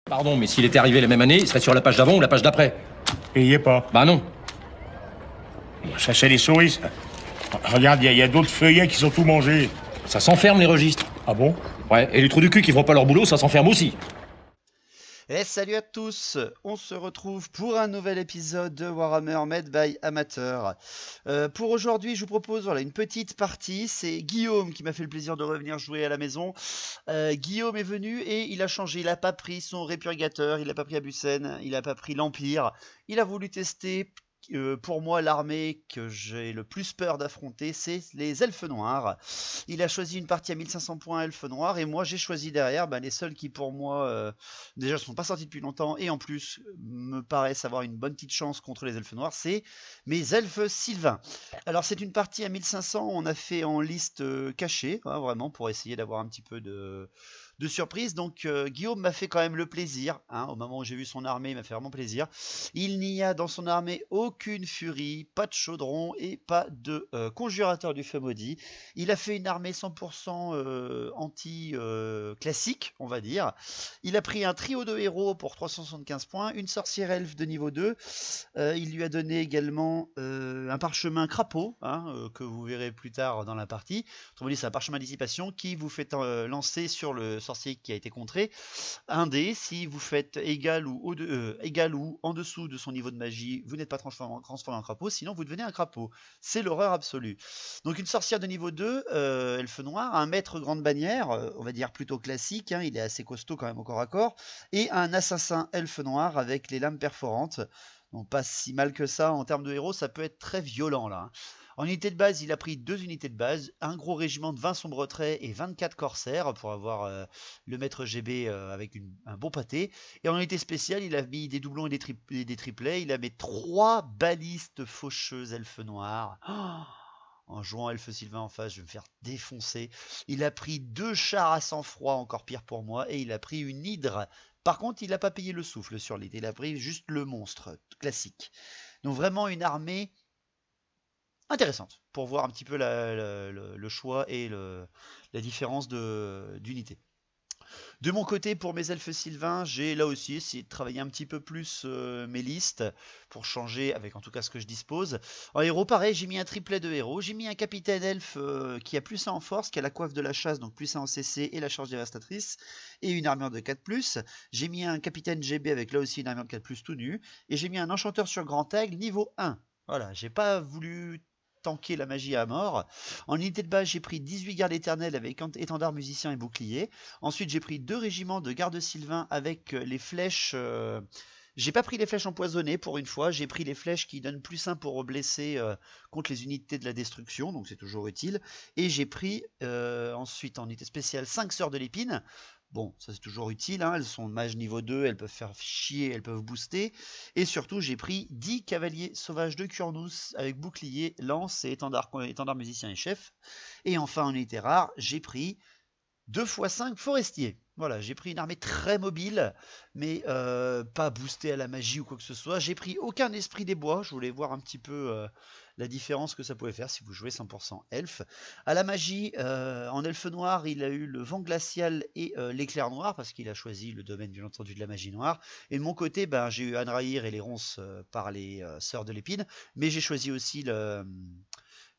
Pardon, mais s'il était arrivé la même année, il serait sur la page d'avant ou la page d'après. Et il y est pas. Bah non. Ça, c'est les souris, ça. Regarde, il y a d'autres feuillets qui sont tout mangés. Ça s'enferme les registres. Ah bon? Ouais, et les trous du cul qui font pas leur boulot, ça s'enferme aussi. Et salut à tous, on se retrouve pour un nouvel épisode de Warhammer Made by Amateur. Pour aujourd'hui, je vous propose une petite partie. C'est Guillaume qui m'a fait le plaisir de revenir jouer à la maison. Guillaume est venu et il a changé. Il n'a pas pris son répurgateur, il n'a pas pris Abusen, il n'a pas pris l'Empire. Il a voulu tester. Pour moi, l'armée que j'ai le plus peur d'affronter, c'est les elfes noirs. Il a choisi une partie à 1500 points elfes noirs et moi j'ai choisi derrière les seuls qui pour moi déjà ne sont pas sortis depuis longtemps et en plus me paraissent avoir une bonne petite chance contre les elfes noirs, c'est mes elfes sylvains. Alors c'est une partie à 1500, on a fait en liste cachée, hein, vraiment pour essayer d'avoir un petit peu de surprise. Donc Guillaume m'a fait quand même le plaisir, hein, au moment où j'ai vu son armée, il m'a fait vraiment plaisir. Il n'y a dans son armée aucune furie, pas de chaudron et pas de conjurateur du feu maudit. Il a fait une armée 100% anti-classique, on va dire. Il a pris un trio de héros pour 375 points, une sorcière elfe de niveau 2. Il lui a donné également un parchemin crapaud, hein, que vous verrez plus tard dans la partie. Autrement dit, c'est un parchemin dissipation qui vous fait lancer sur le sorcier qui a été contré un dé. Si vous faites égal ou en dessous de son niveau de magie, vous n'êtes pas transformé en crapaud, sinon vous devenez un crapaud. C'est l'horreur absolue. Donc une sorcière de niveau 2, elfe noir, un maître grande bannière, on va dire plutôt classique, hein, il est assez costaud quand même au corps à corps, et un assassin elfe noir avec les lames perforantes. Donc pas si mal que ça en termes de héros, ça peut être très violent là, hein. En unité de base, il a pris 2 unités de base, un gros régiment de 20 sombres traits et 24 corsaires pour avoir le maître GB avec un bon pâté. Et en unité spéciale, il a mis des doublons et des triplets. Il a mis 3 balistes faucheuses elfes noirs. En jouant elfe sylvain en face, je vais me faire défoncer. Il a pris 2 chars à sang-froid, encore pire pour moi, et il a pris une hydre. Par contre, il n'a pas payé le souffle sur l'hydre, il a pris juste le monstre classique. Donc vraiment une armée intéressante pour voir un petit peu le choix et la différence d'unité. De mon côté, pour mes elfes sylvains, j'ai là aussi essayé de travailler un petit peu plus mes listes pour changer avec en tout cas ce que je dispose. En héros, pareil, j'ai mis un triplet de héros. J'ai mis un capitaine elfe qui a plus 1 en force, qui a la coiffe de la chasse, donc plus 1 en CC et la charge dévastatrice, et une armure de 4+. J'ai mis un capitaine GB avec là aussi une armure de 4+, tout nu. Et j'ai mis un enchanteur sur grand aigle niveau 1. Voilà, j'ai pas voulu tanker la magie à mort. En unité de base, j'ai pris 18 gardes éternels avec étendard, musicien et bouclier. Ensuite, j'ai pris 2 régiments de gardes sylvains avec les flèches. J'ai pas pris les flèches empoisonnées pour une fois, j'ai pris les flèches qui donnent +1 pour blesser contre les unités de la destruction, donc c'est toujours utile. Et j'ai pris ensuite en unité spéciale 5 sœurs de l'épine. Bon, ça c'est toujours utile, hein, elles sont mage niveau 2, elles peuvent faire chier, elles peuvent booster. Et surtout, j'ai pris 10 cavaliers sauvages de Kurnous avec bouclier, lance et étendard musicien et chef. Et enfin, en unité rare, j'ai pris 2 x 5 forestiers. Voilà, j'ai pris une armée très mobile, mais pas boostée à la magie ou quoi que ce soit. J'ai pris aucun esprit des bois, je voulais voir un petit peu la différence que ça pouvait faire si vous jouez 100% elfe. À la magie, en elfe noir, il a eu le vent glacial et l'éclair noir, parce qu'il a choisi le domaine bien entendu de la magie noire. Et de mon côté, j'ai eu Anraïr et les ronces par les sœurs de l'épine, mais j'ai choisi aussi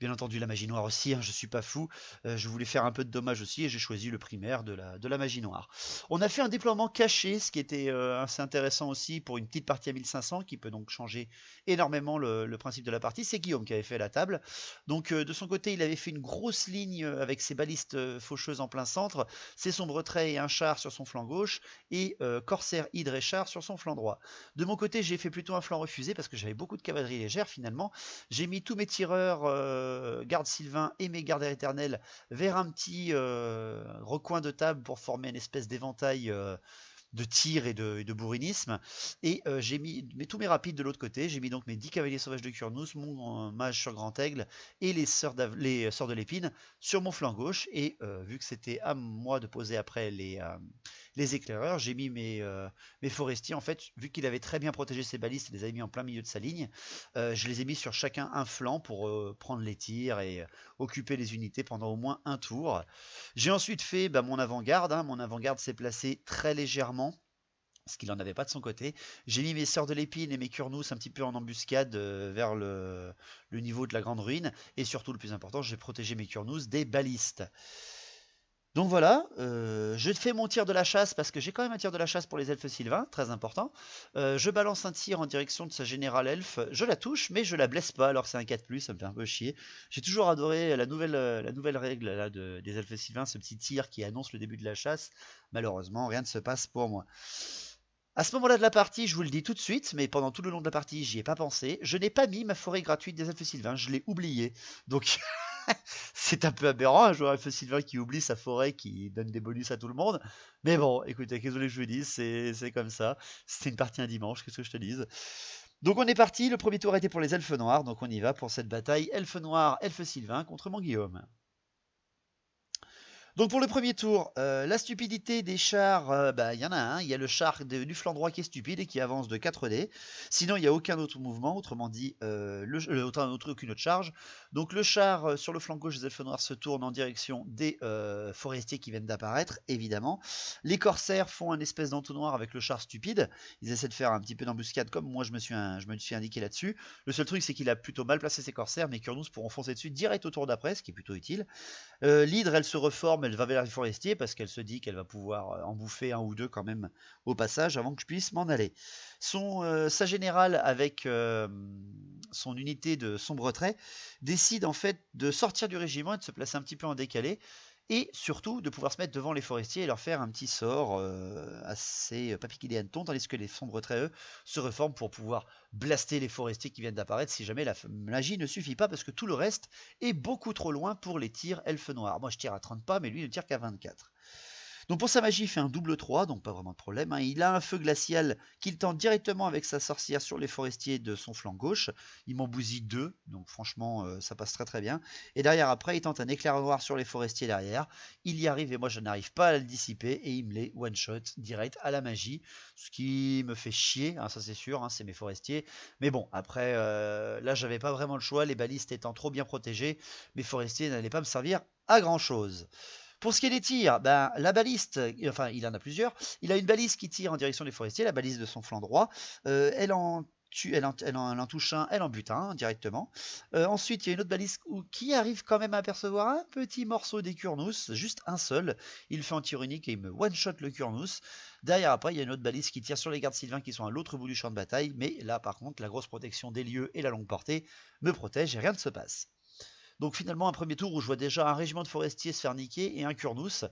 bien entendu la magie noire aussi, hein, je suis pas fou, je voulais faire un peu de dommage aussi et j'ai choisi le primaire de la magie noire. On a fait un déploiement caché, ce qui était assez intéressant aussi pour une petite partie à 1500 qui peut donc changer énormément le principe de la partie. C'est Guillaume qui avait fait la table. Donc de son côté, il avait fait une grosse ligne avec ses balistes faucheuses en plein centre, ses sombres traits et un char sur son flanc gauche et corsaire, hydre et char sur son flanc droit. De mon côté, j'ai fait plutôt un flanc refusé parce que j'avais beaucoup de cavalerie légère finalement. J'ai mis tous mes tireurs garde sylvain et mes gardes éternels vers un petit recoin de table pour former une espèce d'éventail de tir et de bourrinisme. Et j'ai mis tous mes rapides de l'autre côté. J'ai mis donc mes 10 cavaliers sauvages de Kurnous, mon mage sur grand aigle et les sœurs de l'épine sur mon flanc gauche. Et vu que c'était à moi de poser après les éclaireurs, j'ai mis mes forestiers. En fait, vu qu'il avait très bien protégé ses balistes, il les avait mis en plein milieu de sa ligne. Je les ai mis sur chacun un flanc pour prendre les tirs et occuper les unités pendant au moins un tour. J'ai ensuite fait mon avant-garde, hein. Mon avant-garde s'est placé très légèrement parce qu'il n'en avait pas de son côté. J'ai mis mes sœurs de l'épine et mes Kurnous un petit peu en embuscade vers le niveau de la grande ruine. Et surtout, le plus important, j'ai protégé mes Kurnous des balistes. Donc voilà, je fais mon tir de la chasse parce que j'ai quand même un tir de la chasse pour les elfes sylvains, très important. Je balance un tir en direction de sa générale elfe, je la touche mais je la blesse pas alors que c'est un 4+, ça me fait un peu chier. J'ai toujours adoré la nouvelle règle là, des elfes sylvains, ce petit tir qui annonce le début de la chasse. Malheureusement, rien ne se passe pour moi. À ce moment-là de la partie, je vous le dis tout de suite, mais pendant tout le long de la partie, j'y ai pas pensé. Je n'ai pas mis ma forêt gratuite des elfes sylvains, je l'ai oublié. Donc c'est un peu aberrant, un joueur elfe sylvain qui oublie sa forêt qui donne des bonus à tout le monde. Mais bon, écoutez, qu'est-ce que je vous dise, c'est comme ça. C'était une partie un dimanche, qu'est-ce que je te dise. Donc on est parti, le premier tour a été pour les elfes noirs, donc on y va pour cette bataille elfe noir, elfe sylvain contre mon Guillaume. Donc pour le premier tour, la stupidité des chars, il y en a un, il y a le char du flanc droit qui est stupide et qui avance de 4 dés. Sinon, il n'y a aucun autre mouvement, autrement dit, aucune autre charge. Donc le char sur le flanc gauche des elfes noirs se tourne en direction des forestiers qui viennent d'apparaître, évidemment. Les corsaires font un espèce d'entonnoir avec le char stupide. Ils essaient de faire un petit peu d'embuscade comme moi je me suis indiqué là-dessus. Le seul truc, c'est qu'il a plutôt mal placé ses corsaires, mais Kurnous pourront foncer dessus direct au tour d'après, ce qui est plutôt utile. L'hydre, elle se reforme, elle va vers les forestiers parce qu'elle se dit qu'elle va pouvoir en bouffer un ou deux quand même au passage avant que je puisse m'en aller. Sa générale avec son unité de sombre trait décide en fait de sortir du régiment et de se placer un petit peu en décalé et surtout de pouvoir se mettre devant les forestiers et leur faire un petit sort assez pas piqué des hannetons, tandis que les sombres traits, eux, se reforment pour pouvoir blaster les forestiers qui viennent d'apparaître si jamais la magie ne suffit pas, parce que tout le reste est beaucoup trop loin pour les tirs elfes noirs. Moi je tire à 30 pas, mais lui ne tire qu'à 24. Donc pour sa magie, il fait un double 3, donc pas vraiment de problème. Il a un feu glacial qu'il tente directement avec sa sorcière sur les forestiers de son flanc gauche. Il m'en bousille 2, donc franchement ça passe très très bien. Et derrière après, il tente un éclair noir sur les forestiers derrière. Il y arrive et moi je n'arrive pas à le dissiper et il me les one-shot direct à la magie. Ce qui me fait chier, ça c'est sûr, c'est mes forestiers. Mais bon, après là j'avais pas vraiment le choix, les balistes étant trop bien protégés, mes forestiers n'allaient pas me servir à grand chose. Pour ce qui est des tirs, la baliste, enfin il en a plusieurs, il a une balise qui tire en direction des forestiers, la balise de son flanc droit, elle en touche un, elle en bute un directement. Ensuite, il y a une autre balise qui arrive quand même à apercevoir un petit morceau des Kurnous, juste un seul. Il le fait en tir unique et il me one-shot le Kurnous. Derrière, après, il y a une autre balise qui tire sur les gardes sylvains qui sont à l'autre bout du champ de bataille, mais là, par contre, la grosse protection des lieux et la longue portée me protègent et rien ne se passe. Donc finalement, un premier tour où je vois déjà un régiment de forestiers se faire niquer et un Kurnous.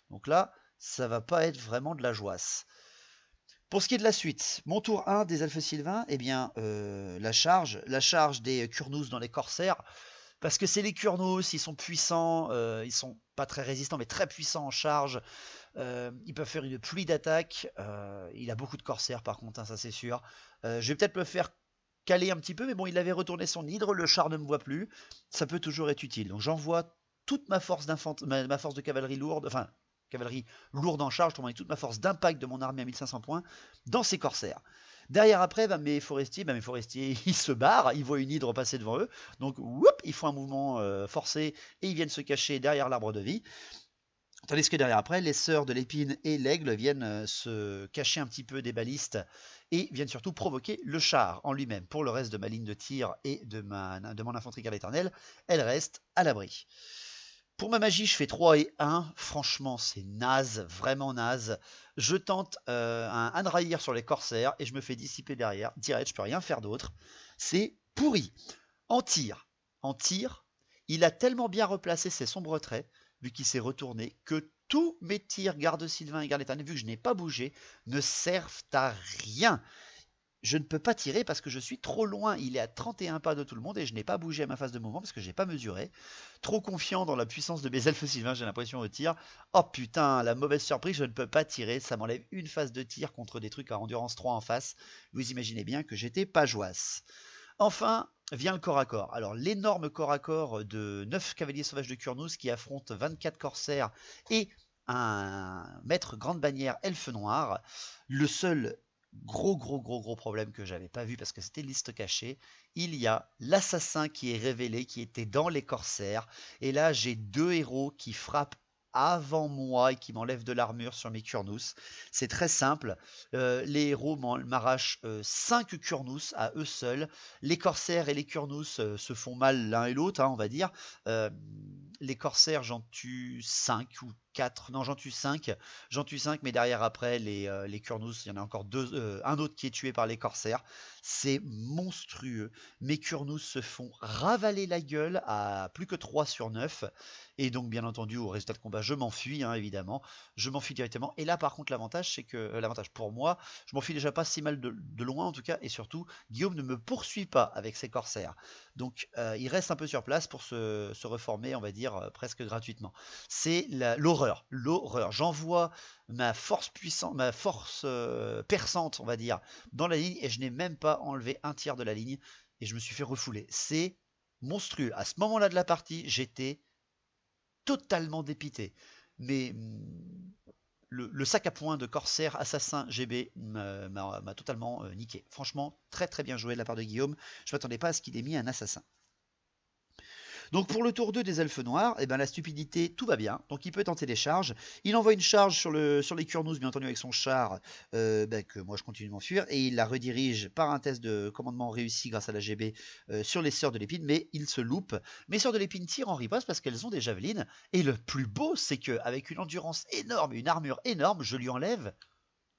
Donc là, ça va pas être vraiment de la joisse. Pour ce qui est de la suite, mon tour 1 des elfes sylvains, eh bien, la charge des Kurnous dans les corsaires, parce que c'est les Kurnous, ils sont puissants, ils sont pas très résistants, mais très puissants en charge. Ils peuvent faire une pluie d'attaques. Il a beaucoup de corsaires par contre, ça c'est sûr. Je vais peut-être me faire caler un petit peu, mais bon, il avait retourné son hydre, le char ne me voit plus, ça peut toujours être utile. Donc j'envoie toute ma force ma force de cavalerie lourde, enfin, cavalerie lourde en charge, toute ma force d'impact de mon armée à 1500 points dans ces corsaires. Derrière après, mes forestiers, ils se barrent, ils voient une hydre passer devant eux, donc whoop, ils font un mouvement forcé et ils viennent se cacher derrière l'arbre de vie. Tandis que derrière après, les sœurs de l'épine et l'aigle viennent se cacher un petit peu des balistes et viennent surtout provoquer le char en lui-même. Pour le reste de ma ligne de tir et de mon infanterie garde éternelle, elle reste à l'abri. Pour ma magie, je fais 3 et 1. Franchement, c'est naze, vraiment naze. Je tente un Andrahir sur les corsaires et je me fais dissiper derrière. Direct, je peux rien faire d'autre. C'est pourri. En tir, il a tellement bien replacé ses sombres traits, vu qu'il s'est retourné, que tous mes tirs garde Sylvain et garde éternel, vu que je n'ai pas bougé, ne servent à rien. Je ne peux pas tirer parce que je suis trop loin. Il est à 31 pas de tout le monde et je n'ai pas bougé à ma phase de mouvement parce que je n'ai pas mesuré. Trop confiant dans la puissance de mes elfes sylvains, j'ai l'impression au tir. Oh putain, la mauvaise surprise, je ne peux pas tirer. Ça m'enlève une phase de tir contre des trucs à endurance 3 en face. Vous imaginez bien que j'étais pas joasse. Enfin, vient le corps à corps. Alors, l'énorme corps à corps de 9 cavaliers sauvages de Kurnous qui affrontent 24 corsaires et un maître grande bannière elfe noir. Le seul gros problème que j'avais pas vu parce que c'était liste cachée, il y a l'assassin qui est révélé, qui était dans les corsaires. Et là, j'ai deux héros qui frappent avant moi et qui m'enlève de l'armure sur mes Kurnus. C'est très simple. Les héros m'arrachent 5 Kurnus à eux seuls. Les corsaires et les Kurnus se font mal l'un et l'autre, hein, on va dire. Les corsaires, j'en tue 5 ou 4. Non, j'en tue 5. J'en tue 5, mais derrière, après, les Kurnus, il y en a encore un autre qui est tué par les corsaires. C'est monstrueux. Mes Kurnus se font ravaler la gueule à plus que 3 sur 9. Et donc, bien entendu, au résultat de combat, je m'enfuis, hein, évidemment. Je m'enfuis directement. Et là, par contre, l'avantage, c'est que l'avantage pour moi, je m'enfuis déjà pas si mal de loin, en tout cas. Et surtout, Guillaume ne me poursuit pas avec ses corsaires. Donc, il reste un peu sur place pour se reformer, on va dire, presque gratuitement. C'est l'horreur. L'horreur. J'envoie ma force puissante, ma force perçante, on va dire, dans la ligne. Et je n'ai même pas enlevé un tiers de la ligne. Et je me suis fait refouler. C'est monstrueux. À ce moment-là de la partie, j'étais totalement dépité. Mais le sac à poing de Corsair Assassin GB m'a totalement niqué. Franchement, très très bien joué de la part de Guillaume. Je ne m'attendais pas à ce qu'il ait mis un assassin. Donc pour le tour 2 des elfes noirs, eh ben la stupidité, tout va bien. Donc il peut tenter des charges. Il envoie une charge sur les Kurnus, bien entendu avec son char, que moi je continue de m'enfuir. Et il la redirige par un test de commandement réussi grâce à la GB sur les sœurs de l'épine, mais il se loupe. Mes sœurs de l'épine tirent en riposte parce qu'elles ont des javelines. Et le plus beau, c'est qu'avec une endurance énorme et une armure énorme, je lui enlève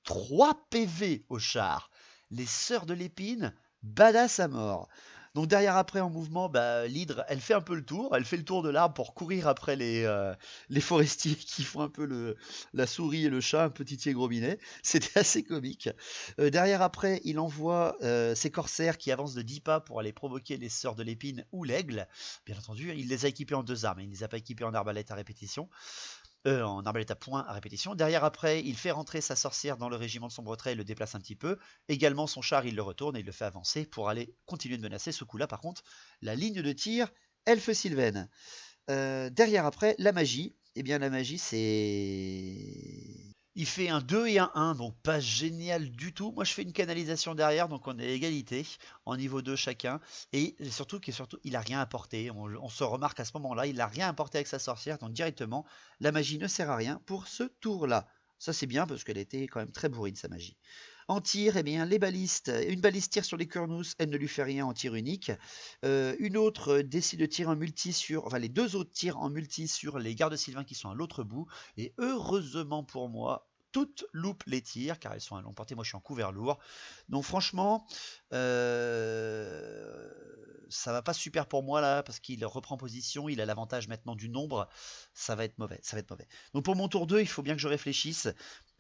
3 PV au char. Les sœurs de l'épine, badass à mort. Donc derrière après en mouvement, l'hydre, elle fait un peu le tour, elle fait le tour de l'arbre pour courir après les forestiers qui font un peu la souris et le chat, un petit gros minet. C'était assez comique. Derrière après, il envoie ses corsaires qui avancent de 10 pas pour aller provoquer les sœurs de l'épine ou l'aigle. Bien entendu, il les a équipés en 2 armes, il ne les a pas équipés en arbalète à répétition. En arbalète à point à répétition. Derrière après, il fait rentrer sa sorcière dans le régiment de son bretret et le déplace un petit peu. Également son char, il le retourne et il le fait avancer pour aller continuer de menacer. Ce coup-là, par contre, la ligne de tir, elfe sylvaine. Derrière après, la magie. Eh bien la magie, c'est... Il fait un 2 et un 1, donc pas génial du tout. Moi, je fais une canalisation derrière, donc on est à égalité, en niveau 2 chacun. Et surtout, il n'a rien apporté. On se remarque à ce moment-là, il n'a rien apporté avec sa sorcière, donc directement, la magie ne sert à rien pour ce tour-là. Ça, c'est bien, parce qu'elle était quand même très bourrine, sa magie. En tir, eh bien, les balistes. Une baliste tire sur les Kurnus, elle ne lui fait rien en tir unique. Une autre décide de tirer en multi sur... Enfin, les deux autres tirent en multi sur les gardes sylvains qui sont à l'autre bout. Et heureusement pour moi, toutes loupent les tirs, car elles sont à longue portée. Moi, je suis en couvert lourd. Donc, franchement, ça va pas super pour moi, là, parce qu'il reprend position. Il a l'avantage maintenant du nombre. Ça va être mauvais, ça va être mauvais. Donc, pour mon tour 2, il faut bien que je réfléchisse.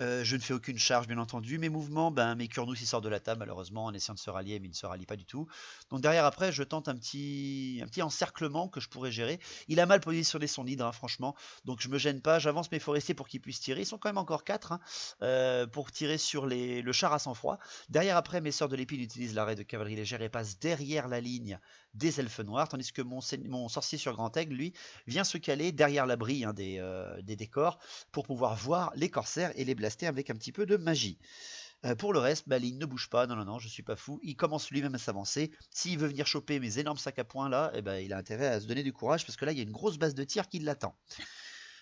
Je ne fais aucune charge, bien entendu. Mes mouvements, mes Kurnus, ils sortent de la table, malheureusement, en essayant de se rallier, mais ils ne se rallient pas du tout. Donc derrière, après, je tente un petit encerclement que je pourrais gérer. Il a mal positionné son hydre, hein, franchement. Donc je me gêne pas. J'avance mes forestiers pour qu'ils puissent tirer. Ils sont quand même encore 4 pour tirer sur le char à sang-froid. Derrière, après, mes sœurs de l'épine utilisent l'arrêt de cavalerie légère et passent derrière la ligne des elfes noirs, tandis que mon sorcier sur Grand Aigle, lui, vient se caler derrière l'abri des décors pour pouvoir voir les corsaires et les blaster avec un petit peu de magie. Pour le reste, la ligne ne bouge pas, non, je suis pas fou. Il commence lui-même à s'avancer. S'il veut venir choper mes énormes sacs à poing là, il a intérêt à se donner du courage parce que là, il y a une grosse base de tir qui l'attend.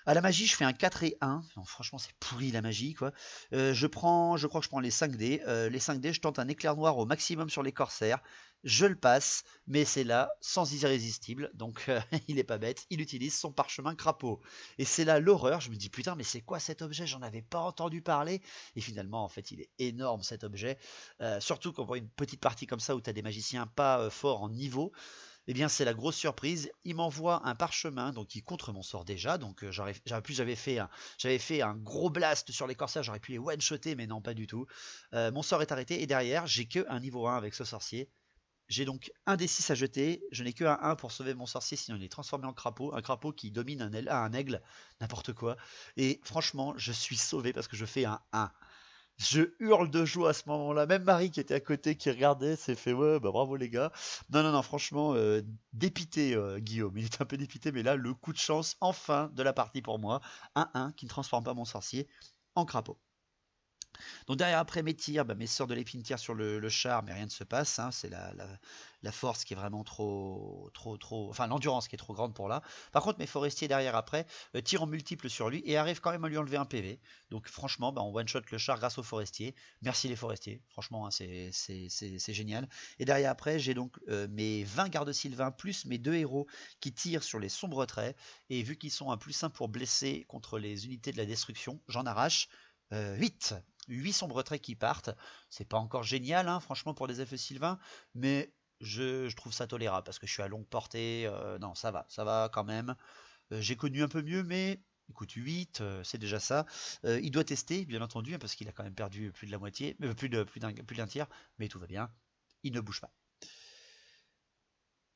À la magie, je fais un 4 et 1. Non, franchement, c'est pourri la magie, quoi. Je crois que je prends les 5 dés. Les 5 dés, je tente un éclair noir au maximum sur les corsaires. Je le passe, mais c'est là, sans irrésistible. Donc, il est pas bête. Il utilise son parchemin crapaud. Et c'est là l'horreur. Je me dis, putain, mais c'est quoi cet objet? J'en avais pas entendu parler. Et finalement, en fait, il est énorme cet objet. Surtout quand on voit une petite partie comme ça où tu as des magiciens pas forts en niveau. Eh bien, c'est la grosse surprise. Il m'envoie un parchemin, donc il contre mon sort déjà. Donc, j'avais fait un gros blast sur les corsaires. J'aurais pu les one-shotter, mais non, pas du tout. Mon sort est arrêté. Et derrière, j'ai que un niveau 1 avec ce sorcier. J'ai donc un des 6 à jeter. Je n'ai que un 1 pour sauver mon sorcier, sinon il est transformé en crapaud. Un crapaud qui domine un aigle, n'importe quoi. Et franchement, je suis sauvé parce que je fais un 1. Je hurle de joie à ce moment-là. Même Marie qui était à côté, qui regardait, s'est fait ouais, bravo les gars. Non, franchement, dépité Guillaume. Il était un peu dépité, mais là, le coup de chance, enfin, de la partie pour moi. 1-1 qui ne transforme pas mon sorcier en crapaud. Donc derrière après mes tirs, mes sœurs de l'épine tirent sur le char, mais rien ne se passe, hein, c'est la force qui est vraiment trop, enfin l'endurance qui est trop grande pour là. Par contre mes forestiers derrière après tirent en multiple sur lui et arrivent quand même à lui enlever un PV. Donc franchement, on one-shot le char grâce aux forestiers. Merci les forestiers, franchement, hein, c'est génial. Et derrière après, j'ai donc mes 20 gardes sylvains plus mes 2 héros qui tirent sur les sombres traits. Et vu qu'ils sont un +1 pour blesser contre les unités de la destruction, j'en arrache 8. 8 sombres traits qui partent. C'est pas encore génial, hein, franchement, pour des effets sylvains, mais je trouve ça tolérable parce que je suis à longue portée. Non, ça va quand même. J'ai connu un peu mieux, mais écoute, 8, c'est déjà ça. Il doit tester, bien entendu, hein, parce qu'il a quand même perdu plus de la moitié, plus d'un tiers, mais tout va bien. Il ne bouge pas.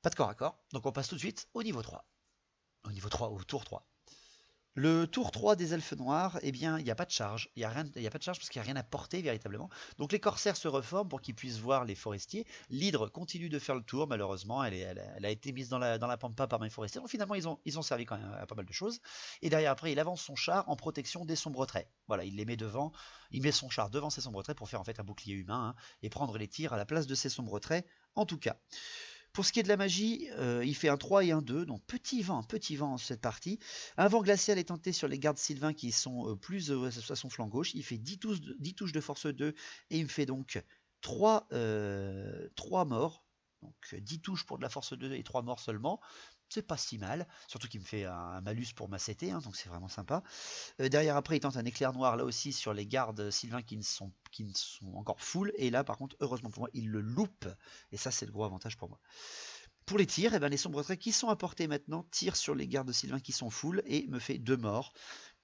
Pas de corps à corps, donc on passe tout de suite au niveau 3. Au niveau 3, au tour 3. Le tour 3 des elfes noirs, eh bien, il n'y a pas de charge. Il n'y a pas de charge parce qu'il n'y a rien à porter véritablement. Donc les corsaires se reforment pour qu'ils puissent voir les forestiers. L'hydre continue de faire le tour, malheureusement. Elle a été mise dans la pampa par mes forestiers. Donc finalement, ils ont servi quand même à pas mal de choses. Et derrière, après, il avance son char en protection des sombres traits. Voilà, il les met devant. Il met son char devant ses sombres traits pour faire en fait un bouclier humain, hein, et prendre les tirs à la place de ses sombres traits, en tout cas. Pour ce qui est de la magie, il fait un 3 et un 2, donc petit vent en cette partie. Un vent glacial est tenté sur les gardes sylvains qui sont plus à son flanc gauche. Il fait 10 touches de force 2 et il me fait donc 3 morts. Donc 10 touches pour de la force 2 et 3 morts seulement. C'est pas si mal, surtout qu'il me fait un malus pour ma CT, hein, donc c'est vraiment sympa. Derrière après, il tente un éclair noir là aussi sur les gardes sylvains qui ne sont encore full. Et là, par contre, heureusement pour moi, il le loupe. Et ça, c'est le gros avantage pour moi. Pour les tirs, les sombres traits qui sont apportés maintenant tirent sur les gardes sylvains qui sont full et me fait 2 morts.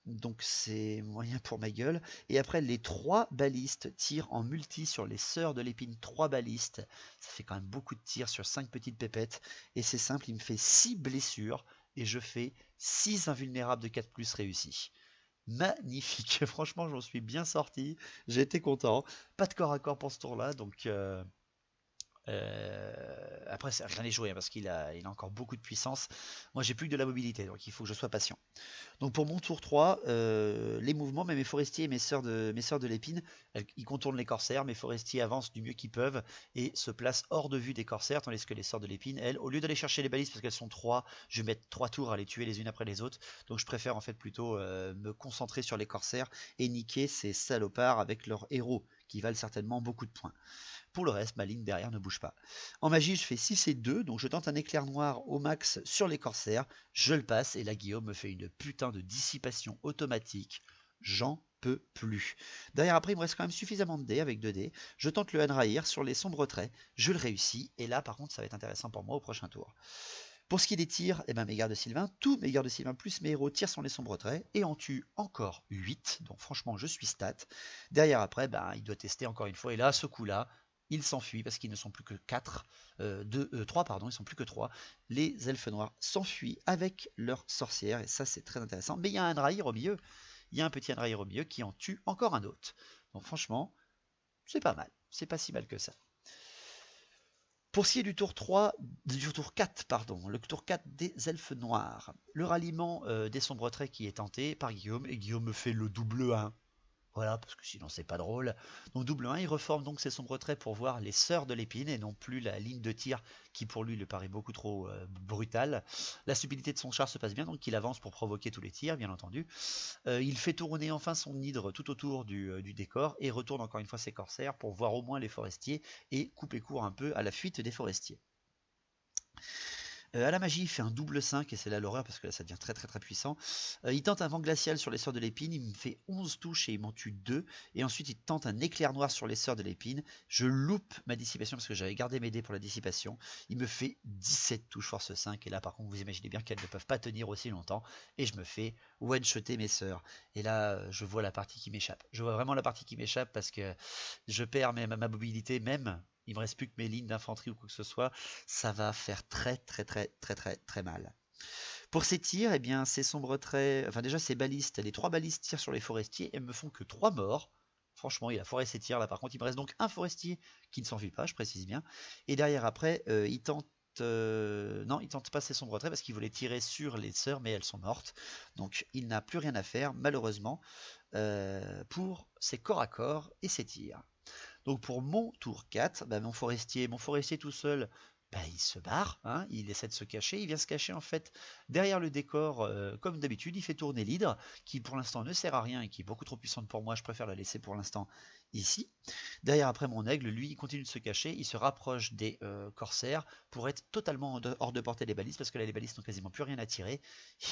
Donc c'est moyen pour ma gueule. Et après, les 3 balistes tirent en multi sur les sœurs de l'épine. 3 balistes. Ça fait quand même beaucoup de tirs sur 5 petites pépettes. Et c'est simple, il me fait 6 blessures. Et je fais 6 invulnérables de 4+ réussis. Magnifique, franchement j'en suis bien sorti, j'ai été content, pas de corps à corps pour ce tour là, donc après rien n'est joué, hein, parce qu'il a encore beaucoup de puissance. Moi j'ai plus que de la mobilité, donc il faut que je sois patient. Donc pour mon tour 3, les mouvements, mais mes forestiers et mes sœurs de l'épine, ils contournent les corsaires. Mes forestiers avancent du mieux qu'ils peuvent et se placent hors de vue des corsaires, tandis que les sœurs de l'épine, elles, au lieu d'aller chercher les balises parce qu'elles sont 3, je vais mettre 3 tours à les tuer les unes après les autres. Donc je préfère en fait plutôt me concentrer sur les corsaires et niquer ces salopards avec leurs héros qui valent certainement beaucoup de points. Pour le reste, ma ligne derrière ne bouge pas. En magie, je fais 6 et 2, donc je tente un éclair noir au max sur les corsaires. Je le passe et là, Guillaume me fait une putain de dissipation automatique. J'en peux plus. Derrière, après, il me reste quand même suffisamment de dés avec 2 dés. Je tente le Hanraïr sur les sombres traits. Je le réussis. Et là, par contre, ça va être intéressant pour moi au prochain tour. Pour ce qui est des tirs, mes gardes Sylvains, tous mes gardes Sylvains plus mes héros tirent sur les sombres traits et en tuent encore 8. Donc franchement, je suis stat. Derrière, après, il doit tester encore une fois. Et là, ce coup-là, il s'enfuit parce qu'ils ne sont plus que 3, pardon, ils sont plus que 3. Les elfes noirs s'enfuient avec leurs sorcières et ça c'est très intéressant. Mais il y a un Hanraïr au milieu, il y a un petit Hanraïr au milieu qui en tue encore un autre. Donc franchement, c'est pas mal, c'est pas si mal que ça. Pour ce qui est du tour 4, pardon, le tour 4 des elfes noirs, le ralliement des sombres traits qui est tenté par Guillaume, et Guillaume me fait le double 1. Voilà, parce que sinon c'est pas drôle. Donc double 1, il reforme donc ses sombres traits pour voir les sœurs de l'épine et non plus la ligne de tir qui pour lui le paraît beaucoup trop brutale. La stupidité de son char se passe bien, donc il avance pour provoquer tous les tirs, bien entendu. Il fait tourner enfin son hydre tout autour du décor et retourne encore une fois ses corsaires pour voir au moins les forestiers et couper court un peu à la fuite des forestiers. À la magie, il fait un double 5 et c'est là l'horreur parce que là ça devient très très très puissant. Il tente un vent glacial sur les sœurs de l'épine, il me fait 11 touches et il m'en tue 2. Et ensuite il tente un éclair noir sur les sœurs de l'épine. Je loupe ma dissipation parce que j'avais gardé mes dés pour la dissipation. Il me fait 17 touches force 5 et là par contre vous imaginez bien qu'elles ne peuvent pas tenir aussi longtemps. Et je me fais one-shotter mes sœurs. Et là je vois la partie qui m'échappe. Je vois vraiment la partie qui m'échappe parce que je perds ma mobilité même. Il me reste plus que mes lignes d'infanterie ou quoi que ce soit, ça va faire très très très très très très mal. Pour ces tirs, ces sombres traits, enfin déjà ces balistes, les 3 balistes tirent sur les forestiers et me font que 3 morts. Franchement, il a foiré ses tirs là. Par contre, il me reste donc un forestier qui ne s'enfuit pas, je précise bien. Et derrière après, il tente non, il tente pas ses sombres traits parce qu'il voulait tirer sur les sœurs, mais elles sont mortes. Donc il n'a plus rien à faire, malheureusement. pour ses corps à corps et ses tirs. Donc pour mon tour 4, mon forestier tout seul, il se barre, hein, il essaie de se cacher, il vient se cacher en fait derrière le décor comme d'habitude, il fait tourner l'hydre qui pour l'instant ne sert à rien et qui est beaucoup trop puissante pour moi, je préfère la laisser pour l'instant ici. Derrière après mon aigle, lui il continue de se cacher, il se rapproche des corsaires pour être totalement hors de portée des balistes parce que là les balistes n'ont quasiment plus rien à tirer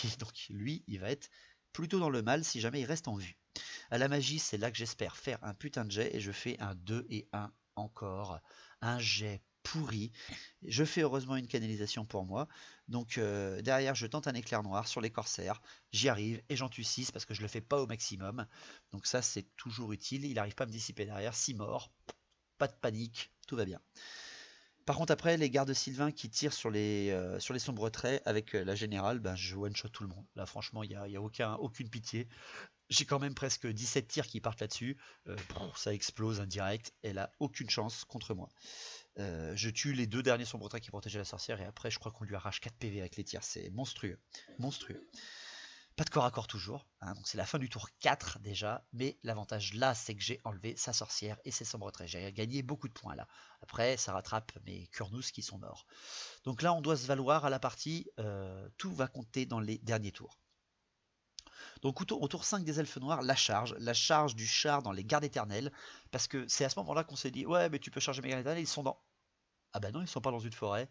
et donc lui il va être plutôt dans le mal si jamais il reste en vue. À la magie, c'est là que j'espère faire un putain de jet et je fais un 2 et 1 encore. Un jet pourri. Je fais heureusement une canalisation pour moi. Donc derrière, je tente un éclair noir sur les corsaires. J'y arrive et j'en tue 6 parce que je le fais pas au maximum. Donc ça, c'est toujours utile. Il n'arrive pas à me dissiper derrière. 6 morts. Pas de panique. Tout va bien. Par contre, après, les gardes Sylvain qui tirent sur les sombres traits avec la générale, je one-shot tout le monde. Là, franchement, il n'y a aucune pitié. J'ai quand même presque 17 tirs qui partent là-dessus. Ça explose indirect. Elle a aucune chance contre moi. Je tue les 2 derniers sombres traits qui protégeaient la sorcière. Et après, je crois qu'on lui arrache 4 PV avec les tirs. C'est monstrueux. Monstrueux. Pas de corps à corps toujours. Hein, donc c'est la fin du tour 4 déjà. Mais l'avantage là, c'est que j'ai enlevé sa sorcière et ses sombres traits. J'ai gagné beaucoup de points là. Après, ça rattrape mes Kurnous qui sont morts. Donc là, on doit se valoir à la partie. Tout va compter dans les derniers tours. Donc au tour 5 des elfes noirs, la charge du char dans les gardes éternelles, parce que c'est à ce moment-là qu'on s'est dit, ouais mais tu peux charger mes gardes éternelles, ils sont dans... Ah bah non, ils sont pas dans une forêt.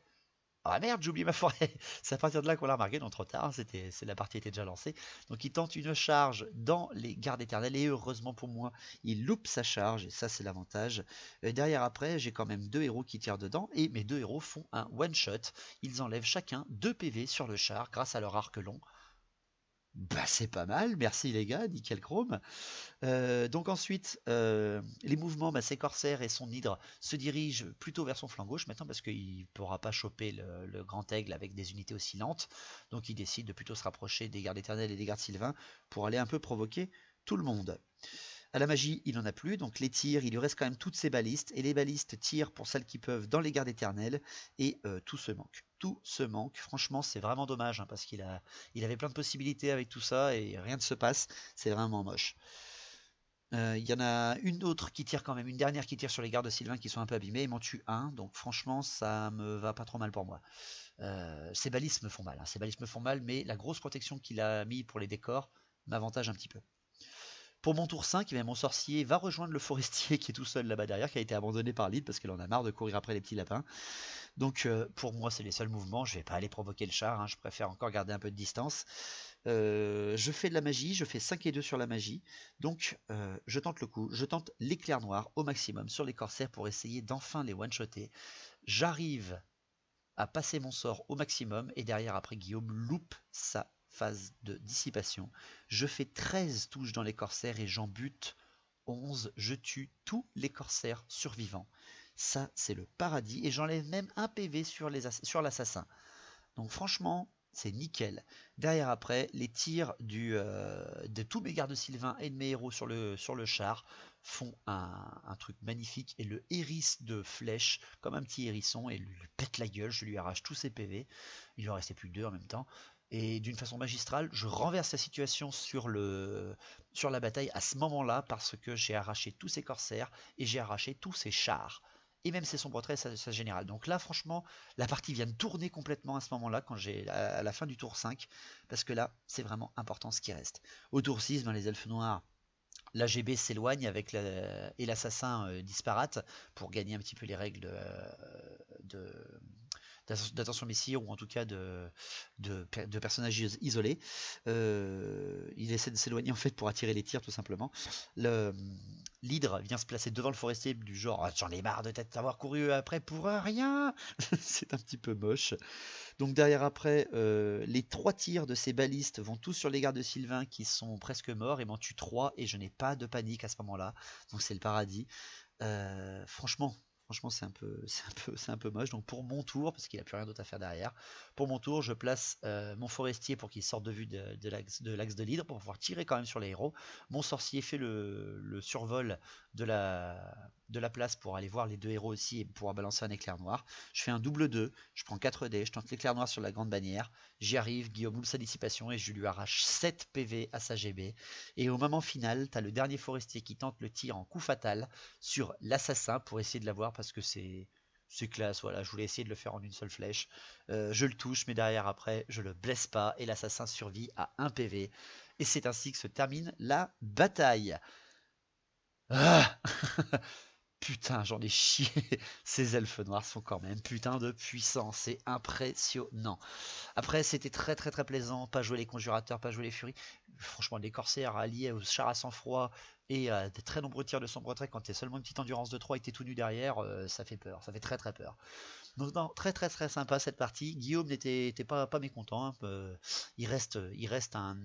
Ah merde, j'ai oublié ma forêt. C'est à partir de là qu'on l'a remarqué, non trop tard, la partie était déjà lancée. Donc il tente une charge dans les gardes éternelles, et heureusement pour moi, il loupe sa charge, et ça c'est l'avantage. Derrière après, j'ai quand même 2 héros qui tirent dedans, et mes 2 héros font un one-shot. Ils enlèvent chacun 2 PV sur le char grâce à leur arc long. C'est pas mal, merci les gars, nickel chrome. Donc ensuite, les mouvements, ces corsaires et son hydre se dirigent plutôt vers son flanc gauche maintenant parce qu'il ne pourra pas choper le grand aigle avec des unités aussi lentes. Donc il décide de plutôt se rapprocher des gardes éternels et des gardes sylvains pour aller un peu provoquer tout le monde. À la magie, il n'en a plus, donc les tirs, il lui reste quand même toutes ses balistes, et les balistes tirent pour celles qui peuvent dans les gardes éternels, et tout se manque. Tout se manque, franchement c'est vraiment dommage, hein, parce qu'il avait plein de possibilités avec tout ça, et rien ne se passe, c'est vraiment moche. Il y en a une autre qui tire quand même, une dernière qui tire sur les gardes Sylvain qui sont un peu abîmés, il m'en tue un, donc franchement ça me va pas trop mal pour moi. Ces balistes me font mal, mais la grosse protection qu'il a mis pour les décors m'avantage un petit peu. Pour mon tour 5, mon sorcier va rejoindre le forestier qui est tout seul là-bas derrière, qui a été abandonné par Lyd parce qu'il en a marre de courir après les petits lapins. Donc pour moi c'est les seuls mouvements, je vais pas aller provoquer le char, hein, je préfère encore garder un peu de distance. Je fais de la magie, je fais 5 et 2 sur la magie, donc je tente le coup, je tente l'éclair noir au maximum sur les corsaires pour essayer d'enfin les one-shotter. J'arrive à passer mon sort au maximum et derrière après Guillaume loupe sa phase de dissipation. Je fais 13 touches dans les corsaires et j'en bute 11. Je tue tous les corsaires survivants. Ça, c'est le paradis. Et j'enlève même un PV sur l'assassin. Donc franchement, c'est nickel. Derrière après, les tirs de tous mes gardes Sylvain et de mes héros sur le char font un truc magnifique. Et le hérisse de flèche, comme un petit hérisson, et lui pète la gueule. Je lui arrache tous ses PV. Il en restait plus que 2 en même temps. Et d'une façon magistrale, je renverse la situation sur la bataille à ce moment-là parce que j'ai arraché tous ses corsaires et j'ai arraché tous ses chars. Et même ses sombres traits et sa générale. Donc là, franchement, la partie vient de tourner complètement à ce moment-là, à la fin du tour 5, parce que là, c'est vraiment important ce qui reste. Au tour 6, les elfes noirs, l'AGB s'éloigne et l'assassin disparate pour gagner un petit peu les règles d'attention messier ou en tout cas de personnages isolés. Il essaie de s'éloigner en fait pour attirer les tirs tout simplement. L'hydre vient se placer devant le forestier du genre j'en ai marre de t'avoir couru après pour rien. C'est un petit peu moche. Donc derrière après, les 3 tirs de ces balistes vont tous sur les gardes de Sylvain qui sont presque morts et m'en tuent 3 et je n'ai pas de panique à ce moment-là. Donc c'est le paradis. Franchement c'est un peu moche. Donc pour mon tour, parce qu'il n'a plus rien d'autre à faire derrière, pour mon tour je place mon forestier pour qu'il sorte de vue de l'axe de l'hydre pour pouvoir tirer quand même sur les héros. Mon sorcier fait le survol de de la place pour aller voir les 2 héros aussi et pouvoir balancer un éclair noir. Je fais un double 2, je prends 4 dés, je tente l'éclair noir sur la grande bannière. J'y arrive, Guillaume ouvre sa dissipation et je lui arrache 7 PV à sa GB. Et au moment final, tu as le dernier forestier qui tente le tir en coup fatal sur l'assassin pour essayer de l'avoir parce que c'est classe, voilà, je voulais essayer de le faire en une seule flèche. Je le touche, mais derrière après, je le blesse pas et l'assassin survit à 1 PV. Et c'est ainsi que se termine la bataille. Ah Putain, j'en ai chié. Ces elfes noirs sont quand même putain de puissants. C'est impressionnant. Après, c'était très très très plaisant. Pas jouer les conjurateurs, pas jouer les furies. Franchement, les corsaires alliés aux chars à sang-froid et à des très nombreux tirs de sombre trait quand t'es seulement une petite endurance de 3 et t'es tout nu derrière, ça fait peur. Ça fait très très peur. Donc non, très très très sympa cette partie. Guillaume n'était pas mécontent, hein. Il reste un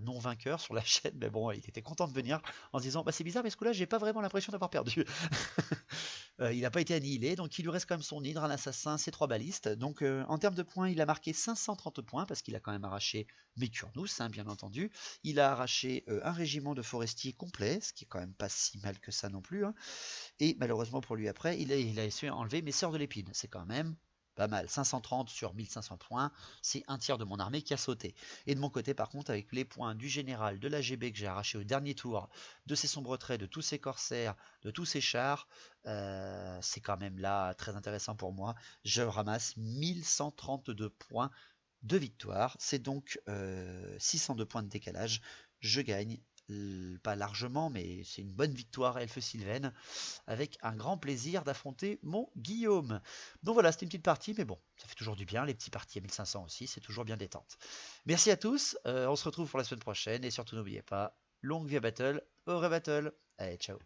non-vainqueur sur la chaîne, mais bon, il était content de venir en se disant bah c'est bizarre, mais ce coup-là, j'ai pas vraiment l'impression d'avoir perdu. Il n'a pas été annihilé, donc il lui reste quand même son hydre, un assassin, ses 3 balistes. Donc en termes de points, il a marqué 530 points parce qu'il a quand même arraché Mécurnus, hein, bien entendu. Il a arraché un régiment de forestiers complet, ce qui est quand même pas si mal que ça non plus, hein. Et malheureusement pour lui après, il a su enlever mes sœurs de l'épine. C'est quand même pas mal. 530 sur 1500 points, c'est un tiers de mon armée qui a sauté. Et de mon côté, par contre, avec les points du général, de l'AGB que j'ai arraché au dernier tour, de ses sombres traits, de tous ses corsaires, de tous ses chars, c'est quand même là très intéressant pour moi. Je ramasse 1132 points de victoire. C'est donc 602 points de décalage. Je gagne pas largement, mais c'est une bonne victoire Elfe Sylvaine, avec un grand plaisir d'affronter mon Guillaume. Donc voilà, c'était une petite partie, mais bon, ça fait toujours du bien, les petits parties à 1500 aussi, c'est toujours bien détente. Merci à tous, on se retrouve pour la semaine prochaine, et surtout n'oubliez pas, longue vie à Battle, au rebattle, allez ciao.